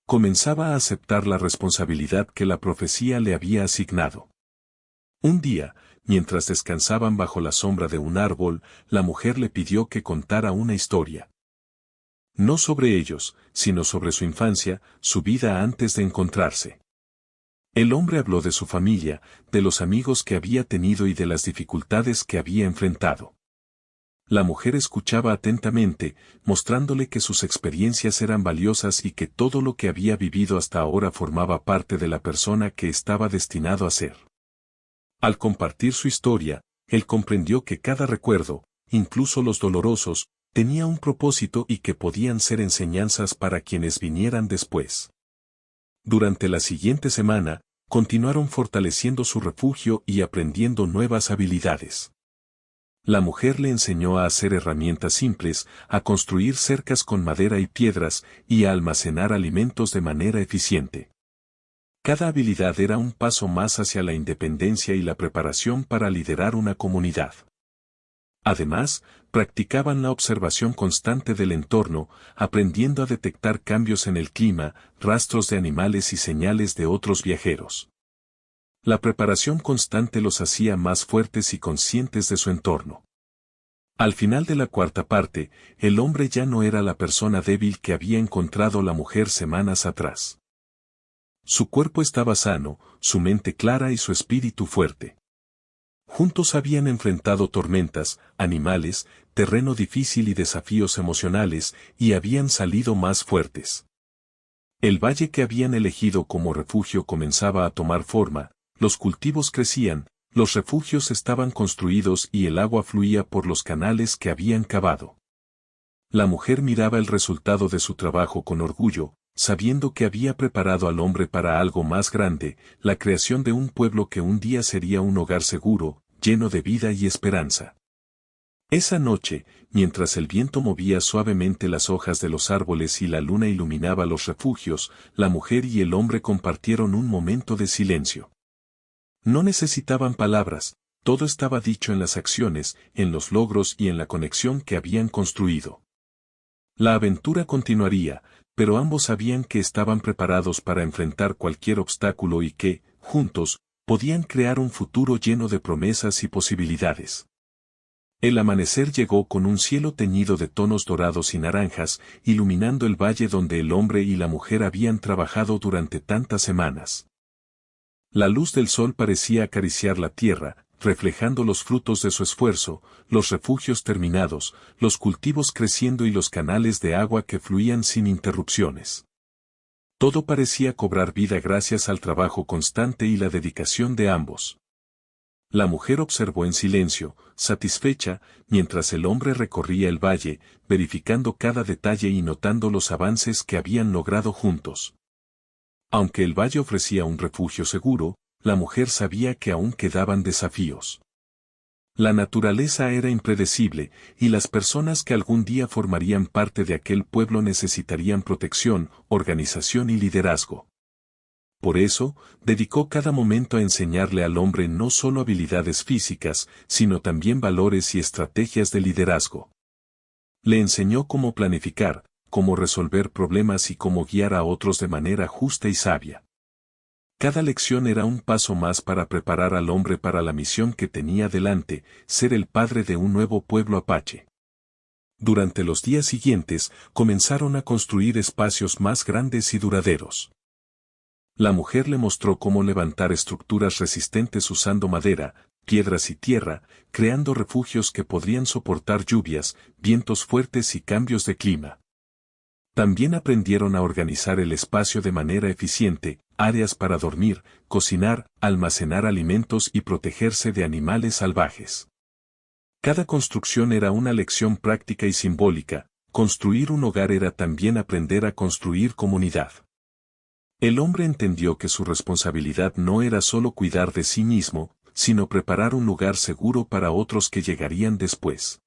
Comenzaba a aceptar la responsabilidad que la profecía le había asignado. Un día, mientras descansaban bajo la sombra de un árbol, la mujer le pidió que contara una historia. No sobre ellos, sino sobre su infancia, su vida antes de encontrarse. El hombre habló de su familia, de los amigos que había tenido y de las dificultades que había enfrentado. La mujer escuchaba atentamente, mostrándole que sus experiencias eran valiosas y que todo lo que había vivido hasta ahora formaba parte de la persona que estaba destinado a ser. Al compartir su historia, él comprendió que cada recuerdo, incluso los dolorosos, tenía un propósito y que podían ser enseñanzas para quienes vinieran después. Durante la siguiente semana, continuaron fortaleciendo su refugio y aprendiendo nuevas habilidades. La mujer le enseñó a hacer herramientas simples, a construir cercas con madera y piedras, y a almacenar alimentos de manera eficiente. Cada habilidad era un paso más hacia la independencia y la preparación para liderar una comunidad. Además, practicaban la observación constante del entorno, aprendiendo a detectar cambios en el clima, rastros de animales y señales de otros viajeros. La preparación constante los hacía más fuertes y conscientes de su entorno. Al final de la cuarta parte, el hombre ya no era la persona débil que había encontrado la mujer semanas atrás. Su cuerpo estaba sano, su mente clara y su espíritu fuerte. Juntos habían enfrentado tormentas, animales, terreno difícil y desafíos emocionales, y habían salido más fuertes. El valle que habían elegido como refugio comenzaba a tomar forma, los cultivos crecían, los refugios estaban construidos y el agua fluía por los canales que habían cavado. La mujer miraba el resultado de su trabajo con orgullo, sabiendo que había preparado al hombre para algo más grande, la creación de un pueblo que un día sería un hogar seguro, lleno de vida y esperanza. Esa noche, mientras el viento movía suavemente las hojas de los árboles y la luna iluminaba los refugios, la mujer y el hombre compartieron un momento de silencio. No necesitaban palabras, todo estaba dicho en las acciones, en los logros y en la conexión que habían construido. La aventura continuaría, pero ambos sabían que estaban preparados para enfrentar cualquier obstáculo y que, juntos, podían crear un futuro lleno de promesas y posibilidades. El amanecer llegó con un cielo teñido de tonos dorados y naranjas, iluminando el valle donde el hombre y la mujer habían trabajado durante tantas semanas. La luz del sol parecía acariciar la tierra, reflejando los frutos de su esfuerzo, los refugios terminados, los cultivos creciendo y los canales de agua que fluían sin interrupciones. Todo parecía cobrar vida gracias al trabajo constante y la dedicación de ambos. La mujer observó en silencio, satisfecha, mientras el hombre recorría el valle, verificando cada detalle y notando los avances que habían logrado juntos. Aunque el valle ofrecía un refugio seguro, la mujer sabía que aún quedaban desafíos. La naturaleza era impredecible, y las personas que algún día formarían parte de aquel pueblo necesitarían protección, organización y liderazgo. Por eso, dedicó cada momento a enseñarle al hombre no solo habilidades físicas, sino también valores y estrategias de liderazgo. Le enseñó cómo planificar, cómo resolver problemas y cómo guiar a otros de manera justa y sabia. Cada lección era un paso más para preparar al hombre para la misión que tenía delante, ser el padre de un nuevo pueblo apache. Durante los días siguientes, comenzaron a construir espacios más grandes y duraderos. La mujer le mostró cómo levantar estructuras resistentes usando madera, piedras y tierra, creando refugios que podrían soportar lluvias, vientos fuertes y cambios de clima. También aprendieron a organizar el espacio de manera eficiente, áreas para dormir, cocinar, almacenar alimentos y protegerse de animales salvajes. Cada construcción era una lección práctica y simbólica, construir un hogar era también aprender a construir comunidad. El hombre entendió que su responsabilidad no era solo cuidar de sí mismo, sino preparar un lugar seguro para otros que llegarían después.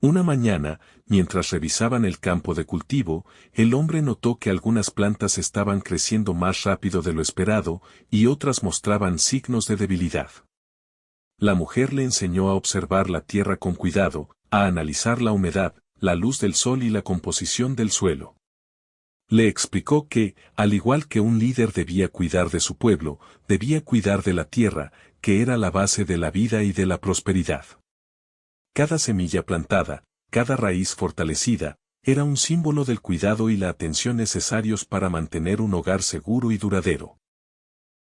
Una mañana, mientras revisaban el campo de cultivo, el hombre notó que algunas plantas estaban creciendo más rápido de lo esperado y otras mostraban signos de debilidad. La mujer le enseñó a observar la tierra con cuidado, a analizar la humedad, la luz del sol y la composición del suelo. Le explicó que, al igual que un líder debía cuidar de su pueblo, debía cuidar de la tierra, que era la base de la vida y de la prosperidad. Cada semilla plantada, cada raíz fortalecida, era un símbolo del cuidado y la atención necesarios para mantener un hogar seguro y duradero.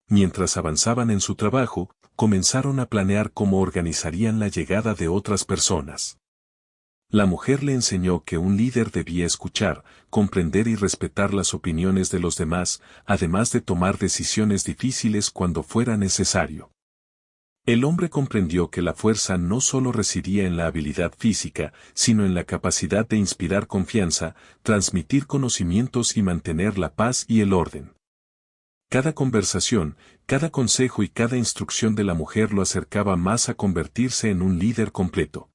Mientras avanzaban en su trabajo, comenzaron a planear cómo organizarían la llegada de otras personas. La mujer le enseñó que un líder debía escuchar, comprender y respetar las opiniones de los demás, además de tomar decisiones difíciles cuando fuera necesario. El hombre comprendió que la fuerza no solo residía en la habilidad física, sino en la capacidad de inspirar confianza, transmitir conocimientos y mantener la paz y el orden. Cada conversación, cada consejo y cada instrucción de la mujer lo acercaba más a convertirse en un líder completo.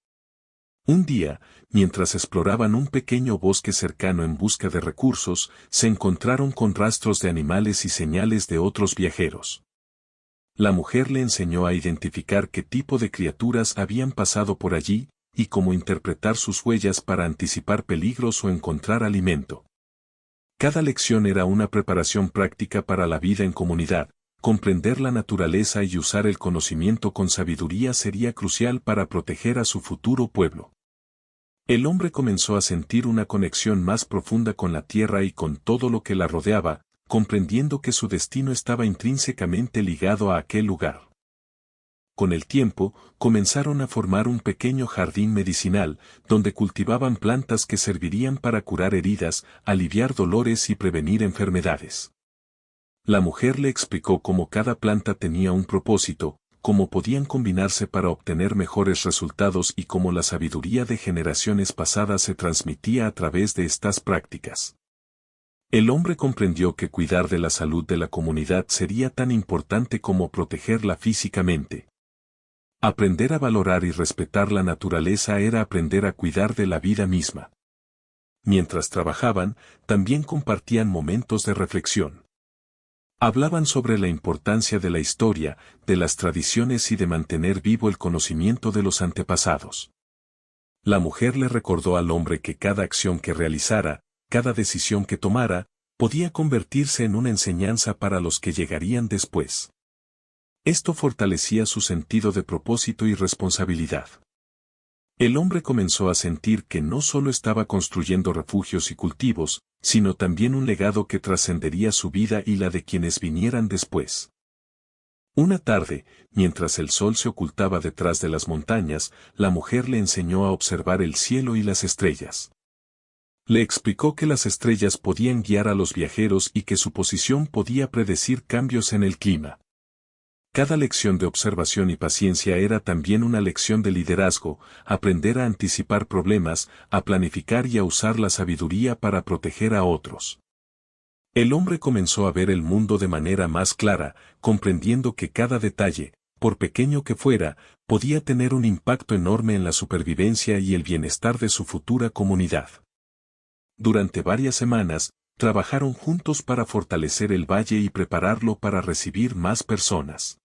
Un día, mientras exploraban un pequeño bosque cercano en busca de recursos, se encontraron con rastros de animales y señales de otros viajeros. La mujer le enseñó a identificar qué tipo de criaturas habían pasado por allí, y cómo interpretar sus huellas para anticipar peligros o encontrar alimento. Cada lección era una preparación práctica para la vida en comunidad. Comprender la naturaleza y usar el conocimiento con sabiduría sería crucial para proteger a su futuro pueblo. El hombre comenzó a sentir una conexión más profunda con la tierra y con todo lo que la rodeaba, comprendiendo que su destino estaba intrínsecamente ligado a aquel lugar. con el tiempo, comenzaron a formar un pequeño jardín medicinal, donde cultivaban plantas que servirían para curar heridas, aliviar dolores y prevenir enfermedades. La mujer le explicó cómo cada planta tenía un propósito, cómo podían combinarse para obtener mejores resultados y cómo la sabiduría de generaciones pasadas se transmitía a través de estas prácticas. El hombre comprendió que cuidar de la salud de la comunidad sería tan importante como protegerla físicamente. Aprender a valorar y respetar la naturaleza era aprender a cuidar de la vida misma. Mientras trabajaban, también compartían momentos de reflexión. Hablaban sobre la importancia de la historia, de las tradiciones y de mantener vivo el conocimiento de los antepasados. La mujer le recordó al hombre que cada acción que realizara, cada decisión que tomara, podía convertirse en una enseñanza para los que llegarían después. Esto fortalecía su sentido de propósito y responsabilidad. El hombre comenzó a sentir que no solo estaba construyendo refugios y cultivos, sino también un legado que trascendería su vida y la de quienes vinieran después. Una tarde, mientras el sol se ocultaba detrás de las montañas, la mujer le enseñó a observar el cielo y las estrellas. Le explicó que las estrellas podían guiar a los viajeros y que su posición podía predecir cambios en el clima. Cada lección de observación y paciencia era también una lección de liderazgo, aprender a anticipar problemas, a planificar y a usar la sabiduría para proteger a otros. El hombre comenzó a ver el mundo de manera más clara, comprendiendo que cada detalle, por pequeño que fuera, podía tener un impacto enorme en la supervivencia y el bienestar de su futura comunidad. Durante varias semanas, trabajaron juntos para fortalecer el valle y prepararlo para recibir más personas.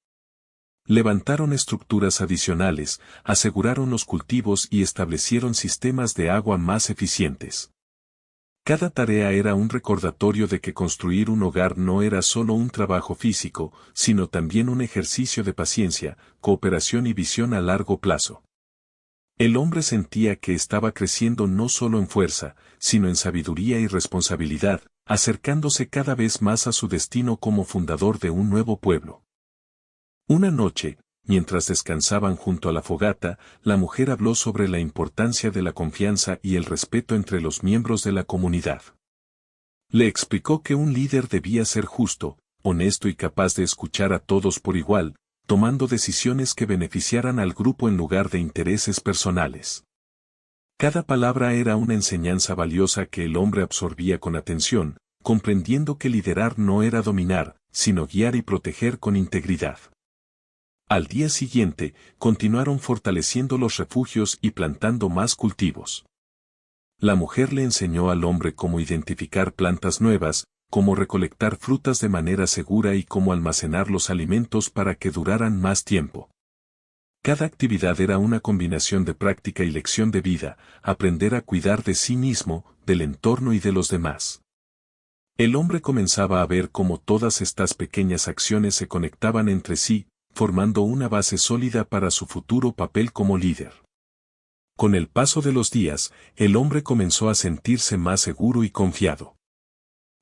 Levantaron estructuras adicionales, aseguraron los cultivos y establecieron sistemas de agua más eficientes. Cada tarea era un recordatorio de que construir un hogar no era solo un trabajo físico, sino también un ejercicio de paciencia, cooperación y visión a largo plazo. El hombre sentía que estaba creciendo no solo en fuerza, sino en sabiduría y responsabilidad, acercándose cada vez más a su destino como fundador de un nuevo pueblo. Una noche, mientras descansaban junto a la fogata, la mujer habló sobre la importancia de la confianza y el respeto entre los miembros de la comunidad. Le explicó que un líder debía ser justo, honesto y capaz de escuchar a todos por igual, tomando decisiones que beneficiaran al grupo en lugar de intereses personales. Cada palabra era una enseñanza valiosa que el hombre absorbía con atención, comprendiendo que liderar no era dominar, sino guiar y proteger con integridad. Al día siguiente, continuaron fortaleciendo los refugios y plantando más cultivos. La mujer le enseñó al hombre cómo identificar plantas nuevas, cómo recolectar frutas de manera segura y cómo almacenar los alimentos para que duraran más tiempo. Cada actividad era una combinación de práctica y lección de vida, aprender a cuidar de sí mismo, del entorno y de los demás. El hombre comenzaba a ver cómo todas estas pequeñas acciones se conectaban entre sí, formando una base sólida para su futuro papel como líder. Con el paso de los días, el hombre comenzó a sentirse más seguro y confiado.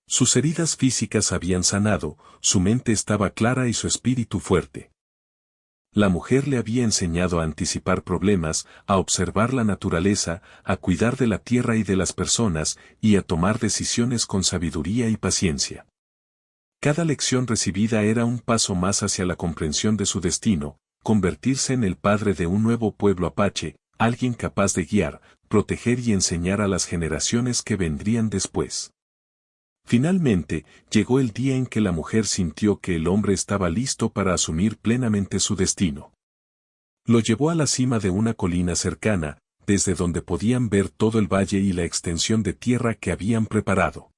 Sus heridas físicas habían sanado, su mente estaba clara y su espíritu fuerte. La mujer le había enseñado a anticipar problemas, a observar la naturaleza, a cuidar de la tierra y de las personas, y a tomar decisiones con sabiduría y paciencia. Cada lección recibida era un paso más hacia la comprensión de su destino, convertirse en el padre de un nuevo pueblo apache, alguien capaz de guiar, proteger y enseñar a las generaciones que vendrían después. Finalmente, llegó el día en que la mujer sintió que el hombre estaba listo para asumir plenamente su destino. Lo llevó a la cima de una colina cercana, desde donde podían ver todo el valle y la extensión de tierra que habían preparado.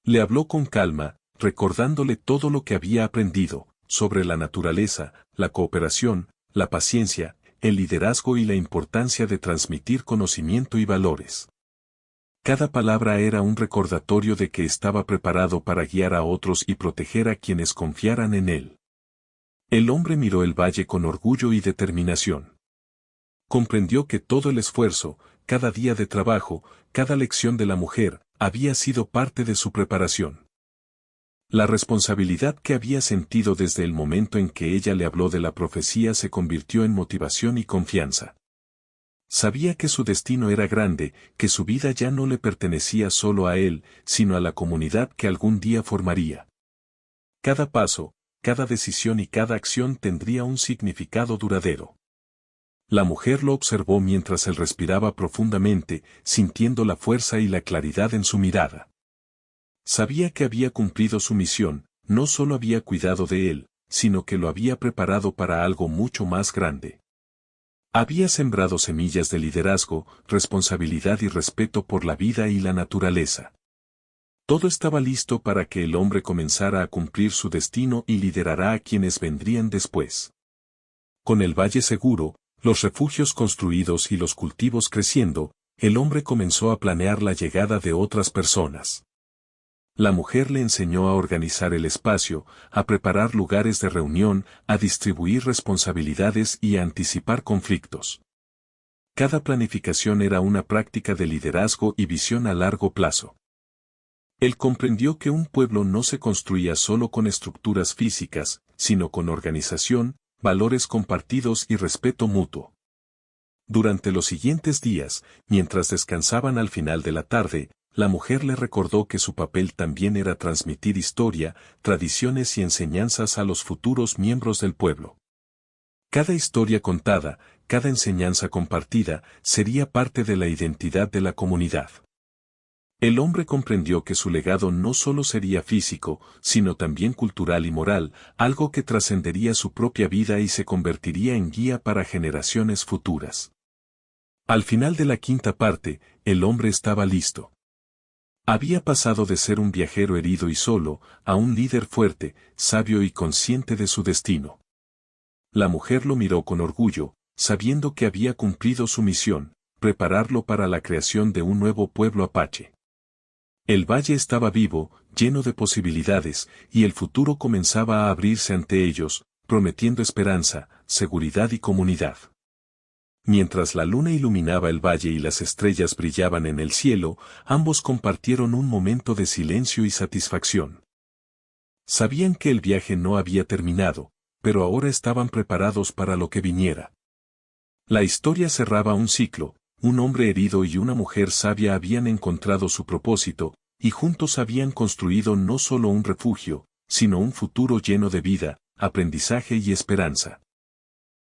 Le habló con calma, recordándole todo lo que había aprendido, sobre la naturaleza, la cooperación, la paciencia, el liderazgo y la importancia de transmitir conocimiento y valores. Cada palabra era un recordatorio de que estaba preparado para guiar a otros y proteger a quienes confiaran en él. El hombre miró el valle con orgullo y determinación. Comprendió que todo el esfuerzo, cada día de trabajo, cada lección de la mujer, había sido parte de su preparación. La responsabilidad que había sentido desde el momento en que ella le habló de la profecía se convirtió en motivación y confianza. Sabía que su destino era grande, que su vida ya no le pertenecía solo a él, sino a la comunidad que algún día formaría. Cada paso, cada decisión y cada acción tendría un significado duradero. La mujer lo observó mientras él respiraba profundamente, sintiendo la fuerza y la claridad en su mirada. Sabía que había cumplido su misión, no solo había cuidado de él, sino que lo había preparado para algo mucho más grande. Había sembrado semillas de liderazgo, responsabilidad y respeto por la vida y la naturaleza. Todo estaba listo para que el hombre comenzara a cumplir su destino y liderara a quienes vendrían después. Con el valle seguro, los refugios construidos y los cultivos creciendo, el hombre comenzó a planear la llegada de otras personas. La mujer le enseñó a organizar el espacio, a preparar lugares de reunión, a distribuir responsabilidades y a anticipar conflictos. Cada planificación era una práctica de liderazgo y visión a largo plazo. Él comprendió que un pueblo no se construía solo con estructuras físicas, sino con organización, valores compartidos y respeto mutuo. Durante los siguientes días, mientras descansaban al final de la tarde, la mujer le recordó que su papel también era transmitir historia, tradiciones y enseñanzas a los futuros miembros del pueblo. Cada historia contada, cada enseñanza compartida, sería parte de la identidad de la comunidad. El hombre comprendió que su legado no solo sería físico, sino también cultural y moral, algo que trascendería su propia vida y se convertiría en guía para generaciones futuras. Al final de la quinta parte, el hombre estaba listo. Había pasado de ser un viajero herido y solo, a un líder fuerte, sabio y consciente de su destino. La mujer lo miró con orgullo, sabiendo que había cumplido su misión, prepararlo para la creación de un nuevo pueblo apache. El valle estaba vivo, lleno de posibilidades, y el futuro comenzaba a abrirse ante ellos, prometiendo esperanza, seguridad y comunidad. Mientras la luna iluminaba el valle y las estrellas brillaban en el cielo, ambos compartieron un momento de silencio y satisfacción. Sabían que el viaje no había terminado, pero ahora estaban preparados para lo que viniera. La historia cerraba un ciclo, un hombre herido y una mujer sabia habían encontrado su propósito, y juntos habían construido no solo un refugio, sino un futuro lleno de vida, aprendizaje y esperanza.